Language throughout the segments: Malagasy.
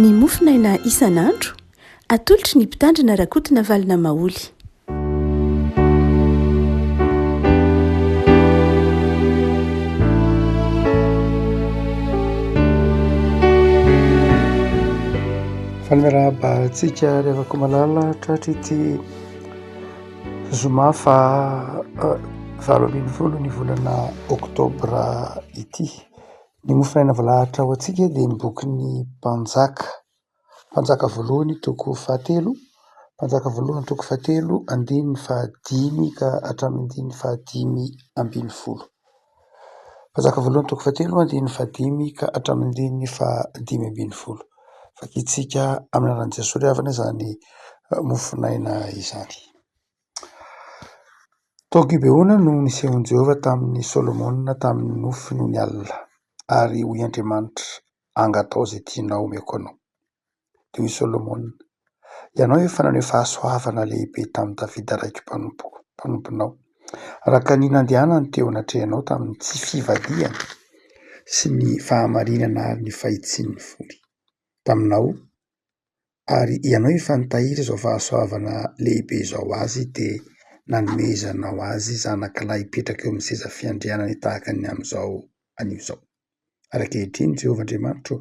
Ny Mofonaina isan'andro atolotry ny Mpitandrina RAKOTONAVALONA Maholy. Fanamerahantsika revako malala tratra ity Zoma fa 20 ny volana Oktobra ity. Ny Mofonaina voalahatra ho antsika dia ny bokin'ny Mpanjaka voalohany toko 7, Mpanjaka voalohany toko 7, andininy 5 ka hatramin'ny 5 Mpanjaka voalohany toko 7, andininy 5 ka hatramin'ny 5. Fakitsika amin'ny anaran'i Jesosy ry havana izany Mofonaina izany. Togibeona no nisehon'i Jehova tamin'ny Solomona tamin'ny nofy noho ny alina, ary hoy Andriamanitra, angatao izay tianao omeko anao. Dia hoy Solomona, ianao efa naneho fahasoavana lehibe tamin'ny Davida raiky mpanomponao, araka ny nandehanany teo anatrehanao tamin'ny tsy fivadihana sy ny fahamarinana ary ny fahitsiany fony taminao, ary ianao efa nitahiry izao fahasoavana lehibe izao azy dia nanomezanao azy zanakalahy hipetraka eo amin'ny seza fiandrianany tahaka ny amin'izao anio izao. Ankehitriny Jehovah Andriamanitra,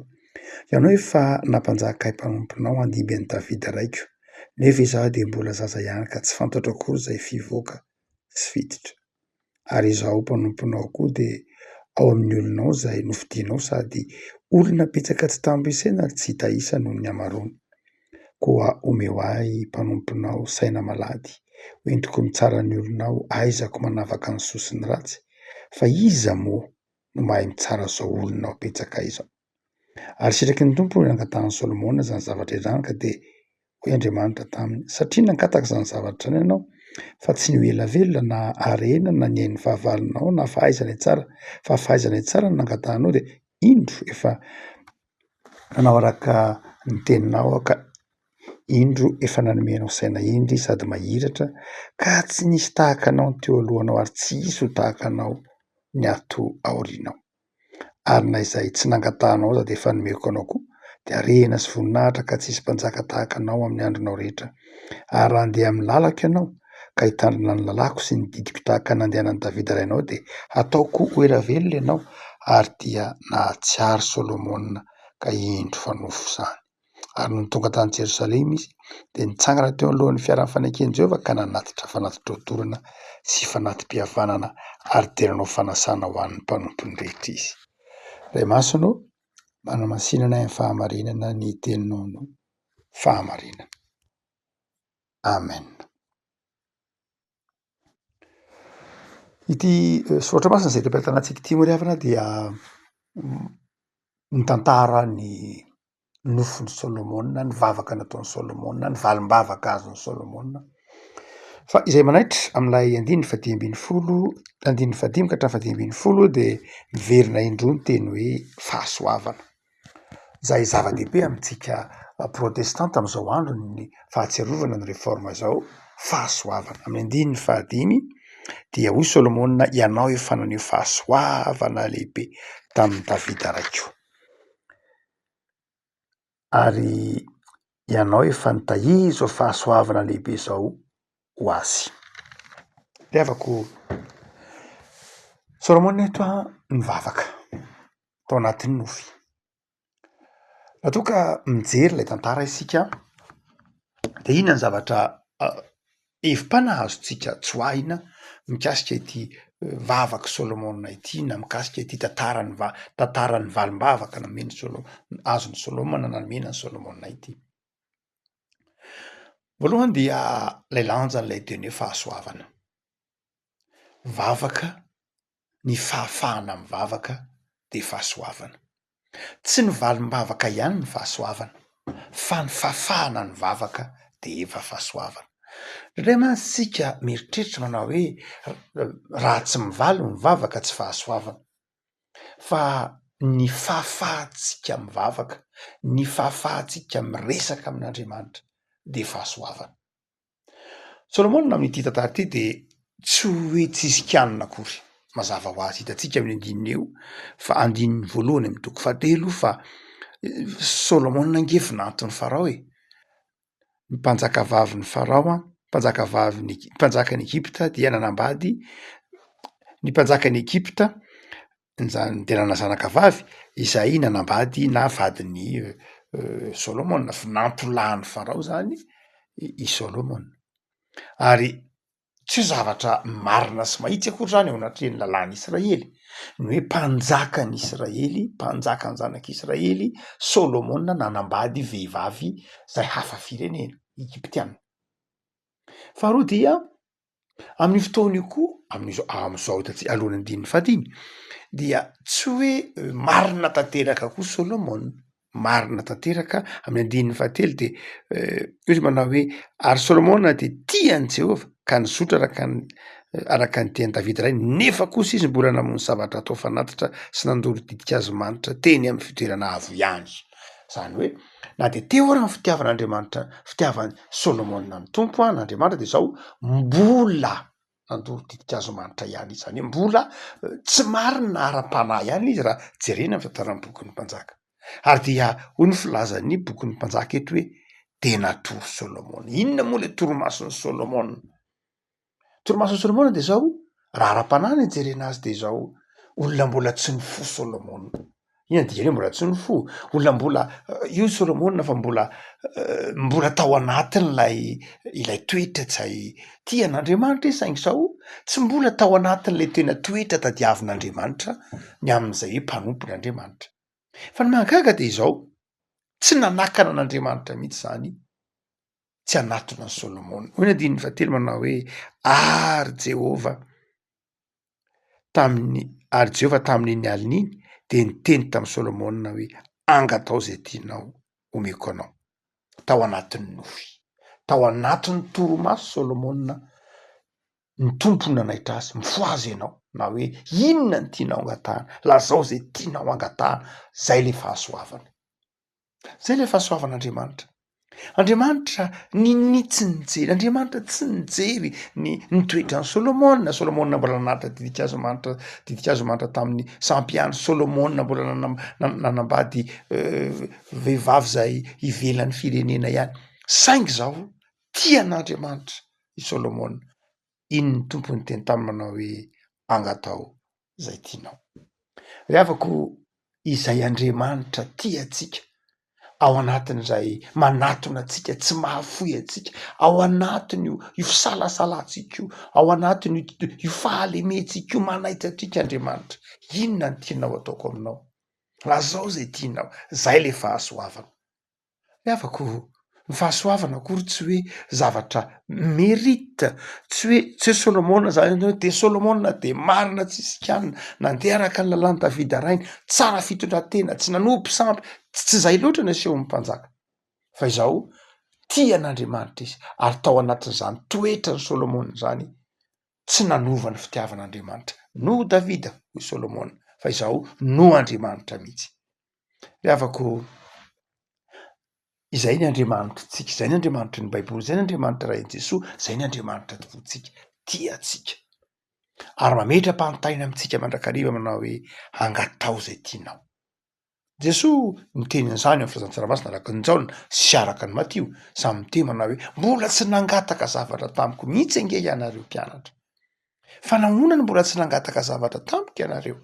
ianao efa nampanjaka mpanomponao andimby an'i Davida raiko, nefa izaho dia mbola zaza ihany ka tsy fantatra akory izay fivoaka sy fiditra. Ary izaho mpanomponao koa dia ao amin'ny olonao izay nofidianao, sady olona betsaka tsy tambo-isaina ary tsy hita isa noho ny hamarony. Koa omeo ahy mpanomponao saina malady, hoentiko mitsara ny olonao, aizako manavaka ny soa sy ny ratsy, fa iza moa no mahay mitsara izao olonao betsaka izao. Ary sitraky ny tompo nangatahany Solomona izany zavatra izany, ka dia hoy Andriamanitra taminy, satria nangataka izany zavatra izany ianao, fa tsy ny ela velona na harena na ny hain'ny fahavalonao na fahaizana tsara, fa fahaizana tsara no nangatahanao, dia indro efa nanao araka ny teninao, ka indro efa nanomenao saina indry sady mahiratra, ka tsy nisy tahaka anao teo alohanao ary tsy hisy ho tahaka anao ny ato aorianao. Ary na izay tsy nangatahanao aza dia efa nomeko anao koa, dia harena sy voninahitra ka tsy hisy mpanjaka tahaka anao amin'ny andronao rehetra. Ary handeha amin'ny lalako ianao ka hitandrina ny lalako sy ny didiko tahaka nandehanan'i Davida rainao, dia ataoko ho ela velona ianao, ary dia nahatsiaro Solomona ka indro fanofo izany. Ary noho tonga tany Jerosalema izy dia nitsangana teo alohan'ny fiara faneken'i Jehova ka nanatitra fanatitra-dorana sy fanatim-pihavanana, ary dia nanao fanasana ho an'ny mpanompony rehetra izy. Ray masonao, manamasinana amin'ny fahamarinana ny teninao no fahamarinana. Amen. Ity soratra masina izay repeltanantsika ity moa ry havana dia ny tantara ny nofon'ny Solomona, ny vavaka nataon'ny Solomona, ny valim-bavaka azon'ny Solomona. Fa izay manaitra amin'ilay andininy 10, andininy 5 ka hatramin'ny 10 dia miverina indroa ny teny hoe fahasoavana. Izay zava-dehibe amintsika protestanta amin'izao andro ny fahatsiarovana ny reforma izao, fahasoavana. Amin'ny andininy 5 dia hoy Solomona, ianao efa naneho fahasoavana lehibe tamin'ny Davida raiko, ary ianao efa nitahiry izao fahasoavana lehibe izao ho azy. Riavako, Solomona eto nivavaka tao anatin'ny nofy. Raha toa ka mijery ilay tantara isika, dia inona ny zavatra efim-panahy azontsika tsoahina mikasika ity vavaka Solomona ity, na mikasika ity tantarany valim-bavaka azon'ny Solomona namenan'ny Solomona ity. Voalohany dia ilay lanjan'ilay teny hoe fahasoavana. Vavaka, ny fahafahana mivavaka dia fahasoavana. Tsy ny valim-bavaka ihany ny fahasoavana, fa ny fahafahana ny vavaka dia efa fahasoavana. Ray aman-tsika mieritreritra manao hoe raha tsy mivaly ny vavaka tsy fahasoavana, fa ny fahafahantsika mivavaka, ny fahafahantsika miresaka amin'Andriamanitra dia fahasoavana. Solomona amin'ity tantara ity dia tsy hoe tsisikanina akory mazava ho azy, hitantsika amin'ny andininy eo fa andininy voalohany amin'ny toko 7, fa Solomona ngefinantony Farao ny mpanjaka vavy ny Farao mpanjaka vavy mpanjaka ny Egypta dia nanambady ny mpanjaka ny Egypta zany de nana zanaka vavy izay nanambady na vadiny Solomona nantolahan'ny Farao zany i Solomona ary tsy zavatra marina sy mahitsy akory zany ao anatreny lalàn'ny Israely ny hoe mpanjakan'ny Israely mpanjakan'ny zanak'Israely Solomona nanambady vehivavy zay hafa firenena Egyptiana. Faharoa dia amin'ny fotoana io koa am'izao alohan'ny andininy fahadimy dia tsy hoe marina tanteraka koa Solomona marina tanteraka amin'ny andininy fahatelo de izy manao hoe ary Solomona de tian'i Jehova ka nizotra araka ny tian'i Davida ray nefa kosa izy mbola namono zavatra atao fanatitra sy nandoro didik'azo-manitra teny amin'ny fitoerana avo ihany. Zany hoe na de teo ary ny fitiavan'Andriamanitra fitiavany Solomona ny tompo n'Andriamanitra de zao mbola nandoro didik'azo-manitra ihany izy zany hoe mbola tsy marina ara-panahy ihany izy raha jerena amin'ny tantaran'ny boky ny mpanjaka ary dia hoy ny filazan'ny boky ny mpanjaka eto hoe de natory Solomona. Inona moa le torimason'ny Solomona? Torimason'ny Solomona de zao raha ara-panahy ny jerena azy de zao olona mbola tsy nifo Solomona. Ina diany hoe mbola tsy nifo olona mbola io Solomona fa mbola tao anatin'ilay toetra tsay tian'Andriamanitra saingy zao tsy mbola tao anatin'lay tena toetra tadiavin'Andriamanitra ny amin'izay hoe mpanompon'Andriamanitra. Fa ny mahagaga de izao tsy nanakana an'Andriamanitra mihitsy zany tsy anatona ny Solomona. Hoy ny andininy fahatelo manao hoe ary Jehova tamin'iny alina iny de niteny tamin'ny Solomona hoe angatao zay tianao omeko anao. Tao anatin'ny nofy tao anatin'ny torimaso Solomona ny tompo nanaitra azy mifoazy ianao na hoe inona ny tianao angatahana lazao zay tianao angatahana zay le fahasoavana zay le fahasoavan'Andriamanitra. Andriamanitra ninitsy nijery Andriamanitra tsy nijery ny toetran'ny Solomona mbola nanatra didik'azo-manitra tamin'ny sampiany Solomona mbola nanambady vehivavy zay ivelan'ny firenena ihany saingy zao tian'Andriamanitra i Solomona iny ny tompony teny taminy manao hoe angatao zay tianao. Ry havako izay Andriamanitra tiatsika ao anatin'izay manatona atsika tsy mahafoy atsika ao anatiny io fisalasalantsika io ao anatiny io fahalemetsika io manaitra atsika Andriamanitra inona ny tianao ataoko aminao lazao zay tianao zay le fahasoavana. Ry havako ny fahasoavana akory tsy hoe zavatra merita tsy hoe Solomona zany de Solomona de marina tsy isikanina nandeha araka ny lalàn'i Davida rainy tsara fitondratena tsy nanompo sampy tsy zay loatra ny asehon'ny mpanjaka fa izao tian'Andriamanitra izy ary tao anatin'izany toetrany Solomona zany tsy nanova ny fitiavan'Andriamanitra no Davida hoy Solomona fa izao no Andriamanitra mihitsy. Ry havako izay ny Andriamanitra tsika izay ny Andriamanitra ny Baiboly izay ny Andriamanitra rain'i Jesoa izay ny Andriamanitra topontsika tiatsika ary mametra-panontaniana amintsika mandrakariva manao hoe angatao zay tianao. Jesoa nitenin'izany amin'ny filazan-tsarabasina araka ny Jaona sy araka ny Matio samy miteny manao hoe mbola tsy nangataka zavatra tamiko mihitsy ange ianareo mpianatra fa nahoana ny mbola tsy nangataka zavatra tamiko ianareo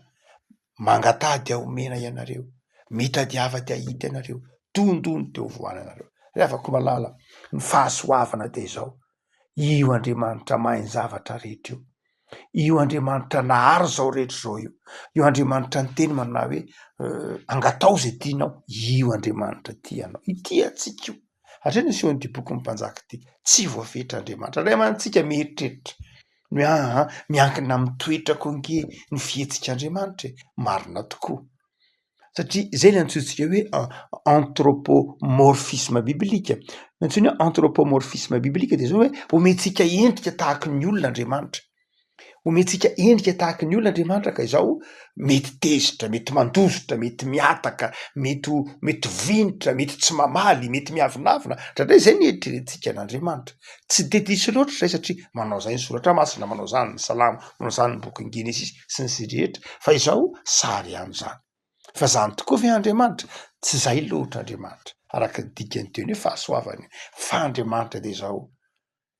mangatady ahomena ianareo mitadiava ty ahita ianareo tondony teo voana ianareo. Ry havako malala ny fahasoavana de izao io Andriamanitra mahay ny zavatra rehetra io Andriamanitra naharo zao rehetra zao io Andriamanitra niteny manao hoe angatao zay tianao io Andriamanitra tianao itiatsika io hatria ny asehon'ity boky mpanjaka ty tsy voafetra Andriamanitra ray amantsika mieritreritra ny miankina amin'ny toetrako ange ny fihetsik'Andriamanitra marina tokoa satria zay ny antsointsika hoe anthropomorphisme biblika. Antsoiny hoe anthropomorphisme biblika de zao hoe omentsika endrika tahaka ny olona Andriamanitra omentsika endrika tahaka ny olona Andriamanitra ka izao mety tezitra mety mandositra mety miataka mety vinitra mety tsy mamaly mety miavinavina dra zay ny eritreretintsika n'Andriamanitra tsy de diso loatra zay satria manao zay ny soratra masina manao zany ny salamo manao zany ny boky ny Genesisy sy ny rehetra fa izao sary an'izany fa zany tokoa ve Andriamanitra Tsy zay loatra Andriamanitra, araka ny dikany teo ny fahasoavany. Fa Andriamanitra de zao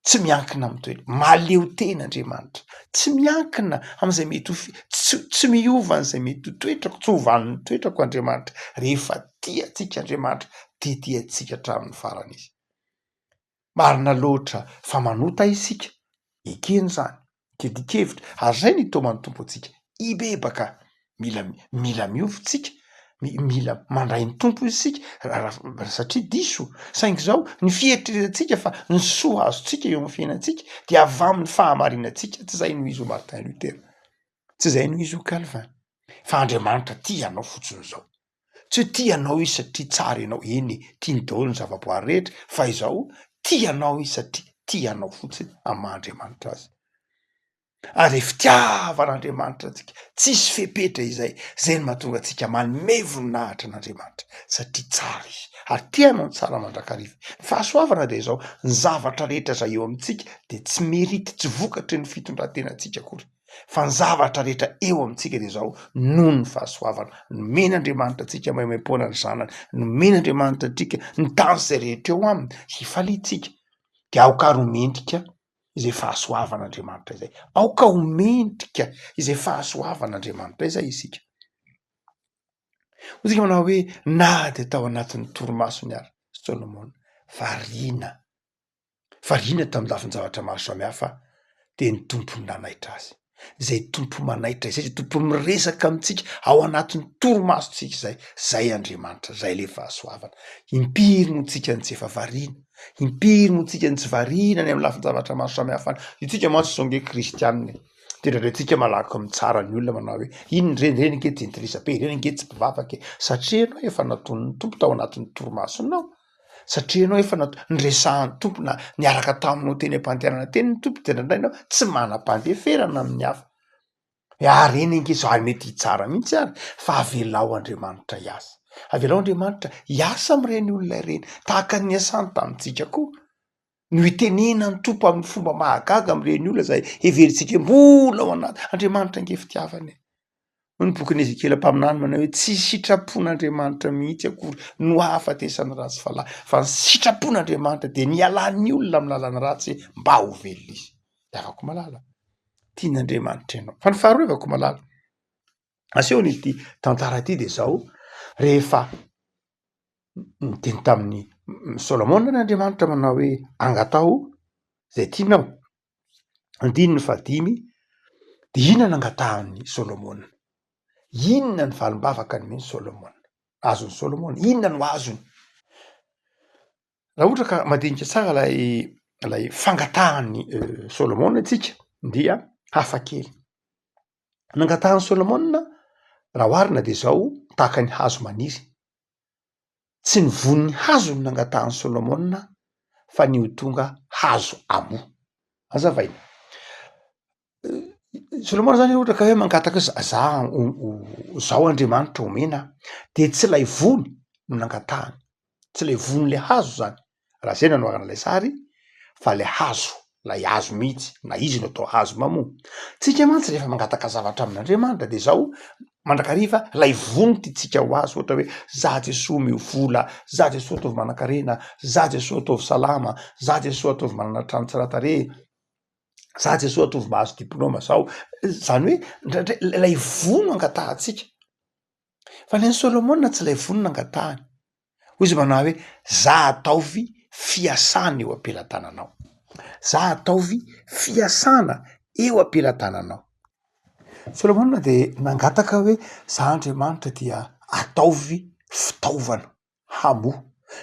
tsy miankina amin'ny toerana, maleo tena Andriamanitra, tsy miankina am'izay mety tsy miova an'izay mety ho toetrako, tsy hovan'ny toetrako Andriamanitra. Rehefa tia antsika Andriamanitra, tia antsika hatramin'ny farany izy. Marina loatra fa manota isika, ekeny zany, kedikevitra, ary zay ny toman'ny tompo antsika. Ibebaka, mila miovitsika, mila mandray ny tompo isika, satria diso. Saingy zao ny fieritreretantsika fa ny soa azontsika eo amin'ny fiainantsika dia avy amin'ny fahamarinantsika, tsy zay no izy ho Martin Luther, tsy zay no izy ho Calvin. Fa Andriamanitra tianao fotsiny zao. Tsy tianao izy satria tsara ianao, eny tiany daholo ny zavaboary rehetra, fa izao tianao izy satria tianao fotsiny amin'ny maha-Andriamanitra azy. Ary fitiavan'Andriamanitra antsika, tsisy fepetra izay no mahatonga antsika manome voninahitra an'Andriamanitra satria tsara izy, ary tianao ny tsara mandrakariva. Fahasoavana de zao, ny zavatra rehetra zay eo amintsika de tsy merity, tsy vokatry ny fitondrantenantsika akory, fa ny zavatra rehetra eo amintsika de zao noho ny fahasoavana. Nomen'Andriamanitra antsika maimaimpona ny zanany, nomen'Andriamanitra antsika ny tany zay rehetra eo aminy hifalitsika, de aoka romendrika izay fahasoavan'Andriamanitra izay. Aoka homendrika izay fahasoavan'Andriamanitra izay isika. Ozy manao hoe na de tao anatin'ny torimasony ary Solomona variana tamin'ny lafin-javatra maro samihafa, de ny tompony nanaitra azy. Zay tompo manaitra izay, zay tompo miresaka amintsika ao anatin'ny torimasontsika zay Andriamanitra, zay le fahasoavana. Impiry no tsika ny tsy efa variana, impiry no tsika ny tsy variana ny amin'ny lafin-javatra maro samihafa. Itsika mantsy zao nge kristianina, de ndraindraitsika malaky mitsara ny olona manao hoe iny reny nge jentilisa-pe, reny nge tsy mpivavaka, satria ianao efa nataon'ny tompo tao anatin'ny torimasonao, satria ianao efa nyresahan'ny tompo na niaraka taminao teny am-pandehanana teny ny tompo, de ndraindray tsy manam-pandeferana amin'ny hafa. Reny nge zao mety hitsara mihitsy ary, fa avelao Andriamanitra hiasa. Avelao Andriamanitra hiasa amin'ireny olona ireny, tahaka ny asany tamintsika koa. No itenena ny tompo amin'ny fomba mahagaga amin'ireny olona zay everitsika mbola ao anaty. Andriamanitra nge fitiavany. Ny bokin'ny Ezekela mpaminany manao hoe tsy sitrapon'Andriamanitra mihitsy akory no ahafatesany ratsy falahy, fa ny sitrapon'Andriamanitra de nialan'ny olona amin'ny lalany ratsy mba ho velona izy. De afaka malala. Tian'Andriamanitra ianao. Fa ny faharoa afaka malala. Asehony ity tantara ity de zao, rehefa niteny tamin'ny Solomona n'Andriamanitra manao hoe angatao zay tianao. Andininy 5, de inona nangatahany Solomona? Inona ny valim-bavaka nomeny Solomona? Azony Solomona, inona no azony? Raha ohatra ka madinika tsara lay fangatahany Solomona tsika, dia hafa kely. Nangatahany Solomona raha oharina de zao tahaka ny hazo maniry. Tsy ny voniny hazo no nangatahany Solomona, fa ny ho tonga hazo amo. Azavaina. Solomona zany ohatra ka hoe mangataka zao Andriamanitra omena, de tsy lay vony no nangatahany, tsy lay vony le hazo zany, raha zay nanoarana lay sary, fa le hazo, lay hazo mihitsy, na izy no atao hazo mamo. Tsika mantsy rehefa mangataka zavatra amin'Andriamanitra de zao mandrakariva lay vony tiatsika ho azy, ohatra hoe za Jesosy omeo vola, za Jesosy ataovy manan-karena, za Jesosy ataovy salama, za Jesosy ataovy manana trano tsara tarehy, za Jesosy ataovy mahazo diplôma zao. Zany hoe ndraindray lay vony angatahantsika. Fa ny Solomona tsy lay vony nangatahany. Hoy izy manao hoe za ataovy fiasana eo ampelantananao. Za ataovy fiasana eo ampelantananao. Solomona de nangataka hoe za Andriamanitra dia ataovy fitaovana hamo.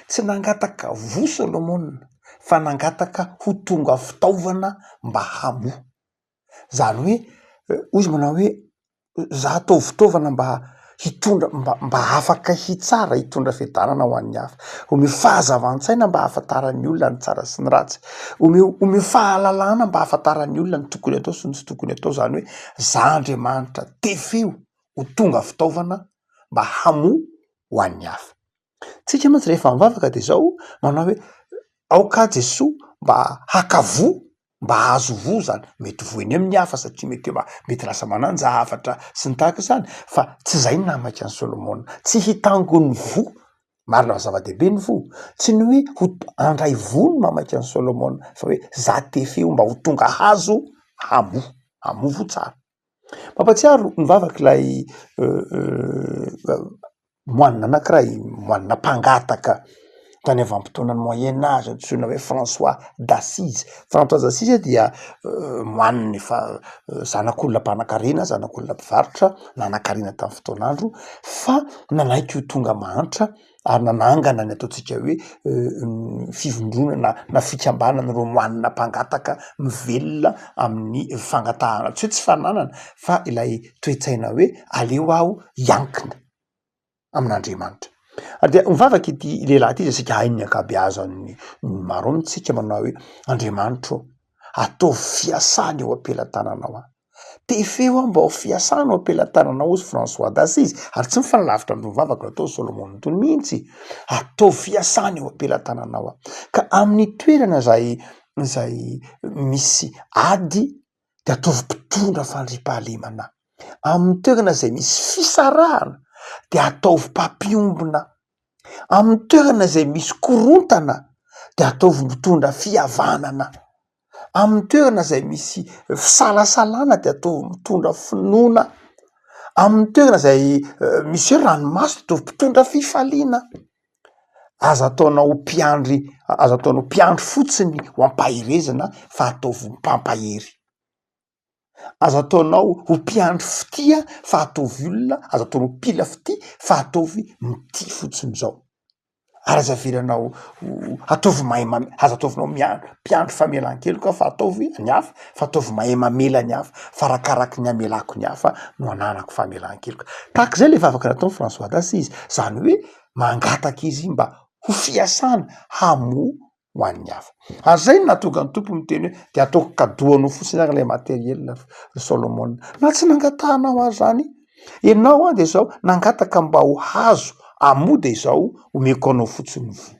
Tsy nangataka vo Solomona, fa nangataka ho tonga fitaovana mba hamo. Zany hoe izy manao hoe za ataovy fitaovana mba hitondra, mba afaka hitsara, hitondra fiadanana ho an'ny hafa, omeo fahazavan-tsaina mba ahafantaran'ny olona ny tsara sy ny ratsy, omeo fahalalana mba ahafantaran'ny olona ny tokony atao sy ny tsy tokony atao. Zany hoe za Andriamanitra tefeo ho tonga fitaovana mba hamo ho an'ny hafa. Tsika mantsy rehefa mivavaka de zao manao hoe aoka Jesosy mba hakavo, mba azo vo zany, mety voeny amin'ny hafa satria mety lasa mananja hafatra sy ny tahaka izany. Fa tsy zay ny namaka an'i Solomona, tsy hitangony vo marina fa zava-dehibe ny vo tsy ny hoe andray vono mamaika ny Solomona fa hoe za tefeo mba ho tonga hazo hamovo tsara. Mampatsiaro nivavaka ilay moine anankiray, moine mpangataka tany avy am-potoanany moyen âge antsoina hoe François d'Assise. François d'Assise dia moine efa zanak'olona mpanan-karena, zanak'olona mpivarotra, nanan-karena tamin'ny fotoan'andro, fa nanaiky ho tonga mahantra ary nanangana ny ataontsika hoe fivondronana na fikambanana reo moine mpangataka mivelona amin'ny fangatahana, tsy hoe tsy fananana fa ilay toe-tsaina hoe aleo aho iankina amin'Andriamanitra. Ary dia mivavaka ity lehilahy ity zasika hainy ankabeazan'ny maro amintsika manao hoe Andriamanitra ataovy fiasany eo am-pelatananao tefeo mba ho fiasana ao am-pelatananao ozy François d'Assise ary tsy mifanalavitra amin'ny mivavaka atao Solomon tony mihitsy ataovy fiasany eo am-pelatananao ka amin'ny toerana zay misy ady de ataovy mpitondra fandriampahalemana, amin'ny toerana zay misy fisarahana de ataovy mpampiombona, amin'ny toerana zay misy korontana de ataovy mitondra fihavanana, amin'ny toerana zay misy fisalasalana de ataovy mitondra finoana, amin'ny toerana zay misy hoe ranomaso de ataovy mitondra fifaliana. Aza ataonao mpiandry fotsiny ho ampahirezana fa ataovy mpampahery. Aza ataonao ho mpiandry fitia fa ataovy olona, aza ataonao mpila fitia fa ataovy mity fotsiny zao. Ary aza velanao ataovy mahay aza ataovinao mpiandry famelan-kelo ka fa ataovy ny hafa, fa ataovy mahay mamela ny hafa fa rakaraky ny amelako ny hafa no ananako famelan-keloka. Takizay le vavaka nataony François d'Assise, zany hoe mangataky izy mba ho fiasana hamo ho an'ny hafa. Ary zay nahatonga ny tompo miteny hoe de ataoko kadoanao fotsiny ary lay materiel Solomon. Na tsy nangatahanao azy zany ianao de zao nangataka mba ho hazo amode izao omeko anao fotsiny vo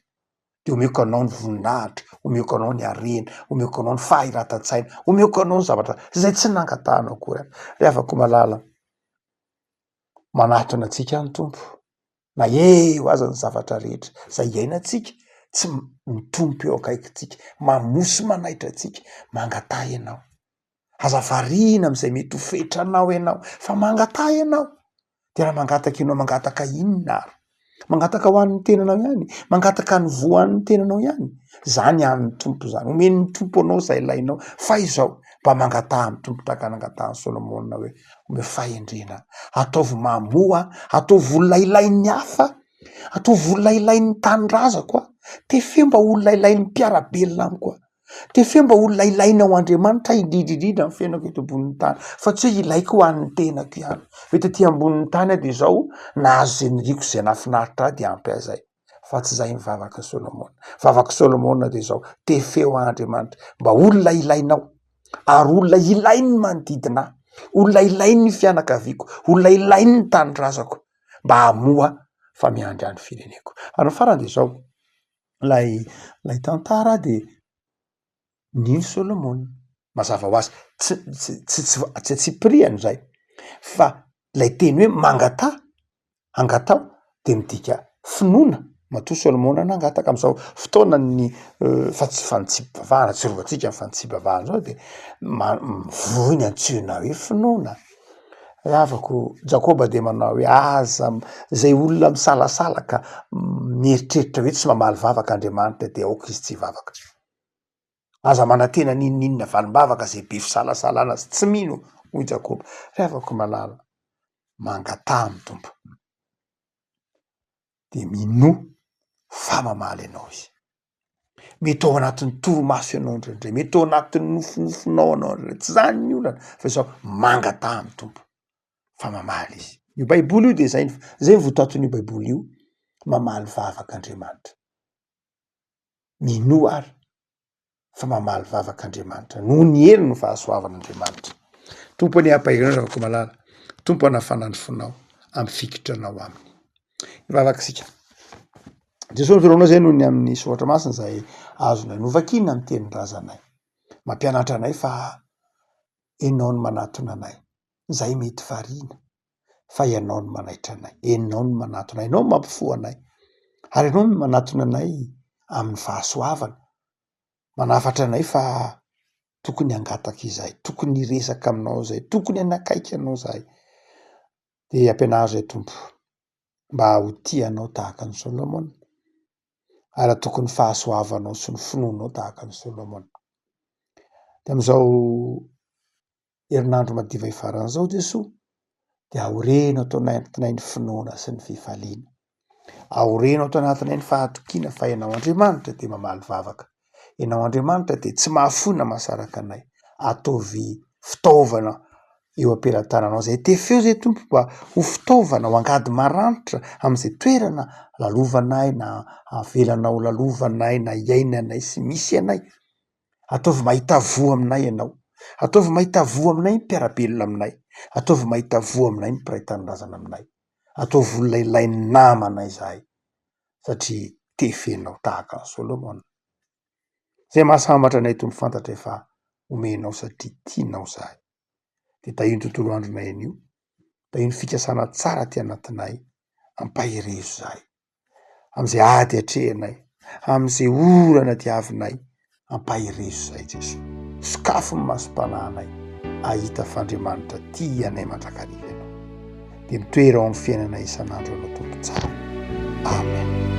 de omeko anao ny voninahitra, omeko anao ny arena, omeko anao ny fahiratan-tsaina, omeko anao ny zavatra zay tsy nangatahanao koa. Re afaka malala manatona antsika ny tompo na eo aza ny zavatra rehetra zay iainantsika tsy mitompo eo akaikintsika, mamosy manaitra antsika, mangatah ianao, aza variana am'izay mety ho fetranao ianao fa mangatah ianao. De raha mangataka ianao mangataka inona ary? Mangataka ho an'ny tenanao ihany, mangataka ny voan'ny tenanao ihany, zany an'ny tompo zany, omen'ny tompo anao zay ilainao fa izao mba mangataha amin'ny tompo tahaka nangatahany Solomona hoe ome fahendrena, ataovy mamoa, ataovy olona ilain'ny hafa, ataovy olona ilain'ny tanindrazako tefeo mba olona ilain'ny mpiarabelona amiko tefeo mba olona ilaina ho Andriamanitra indrindrindrindra amin'ny fiainako eto ambonin'ny tany fa tsy hoe ilaiko ho an'ny tenako ihany. Hoe tetỳ ambonin'ny tany de zao nahazo zay niriko zay nahafinaritra de ampy azay, fa tsy zay mivavaka Solomona. Vavaka Solomona de zao tefeo Andriamanitra mba olona ilainao ary olona ilain'ny manodidina, olona ilain'ny fianakaviako, olona ilain'ny tanindrazako mba hamoa fa miandry any fireneko. Ary farany de zao lay tantara de ny Solomona mazava ho azy tsy priany zay fa lay teny hoe angatao de midika finoana. Matoa Solomona nangataka am'izao fotoana ny fa tsy fanitsibavahana, tsy rovantsika ny fanitsibavahana zao de voiny antsoina hoe finoana. Ravako Jakoba de manao hoe aza zay olona misalasalaka mieritreritra hoe tsy mamaly vavaka Andriamanitra de aoka izy tsy vavaka. Aza manantena ninina valim-bavaka zay be fisalasalana azy tsy mino hoy Jakoba. Ravako malala mangatah amin'ny tompo de mino fa mamaly anao izy. Mety ao anatin'ny toromaso ianao ndraindray, mety ao anatin'ny nofinofinao anao ndraindray, tsy zany ny olana fa zao mangatah amin'ny tompo fa mamaly izy. Io baiboly io de zay votaton'io baiboly io, mamaly vavaka Andriamanitra. Mino ary fa mamaly vavaka Andriamanitra noho ny hery no fahasoavan'Andriamanitra. Tompo any ampahirana ravako malala, tompo anafana ny fonao amy fikitranao aminy. Mivavaka sika. Jesosy fironao zay noho ny amin'ny soratra masina zay azonay novakina amin'ny tenin-drazanay, mampianatra anay fa ianao no manatona anay, zay mety variana fa ianao no manaitra anay, ianao no manatona anay, ianao no mampifoha anay. Ary ianao manatona anay amin'ny fahasoavana, manafatra anay fa tokony hangataka izay, tokony resaka aminao zay, tokony hanakaiky anao zahay. De ampianaro zay Tompo, mba ho tianao tahaka ny Solomona, ary tokony fahasoavanao sy ny finoanao tahaka ny Solomona. De am'izao herinandro madiva ifaran'izao Jesoa, de aoreno atao anatinay ny finoana sy ny fifaliana. Aoreno atao anatinay ny fahatokiana fa ianao Andriamanitra de mamaly vavaka. Ianao Andriamanitra de tsy mahafona mahasaraka anay. Ataovy fitaovana eo am-pelantananao zay tefeo zay Tompo, mba ho fitaovana ho angady maranitra am'izay toerana lalovanay na avelanao lalovanay na iainanay sy misy anay. Ataovy mahita voa aminay ianao. Ataovy mahita voa aminay ny mpiarabelona aminay. Ataovy mahita voa aminay ny mpiray tanindrazana aminay. Ataovy olona ilain'ny namanay zahay, satria tefenao tahaka ny Solomona. Zay mahasambatra anay Tompo, fantatra efa omenao satria tianao zahay. De tahiny tontolo andronay anio, tahiny fikasana tsara ty anatinay, ampahirezo zahay am'izay ady atrehanay, am'izay orana diavinay, ampahirezo zahay Jesoa. Sokafo ny masom-panahinay, ahita fandriamanitra tianay mandrakariva ianao. De mitoera ao amin'ny fiainanay isan'andro anao Tompo tsara. Amen.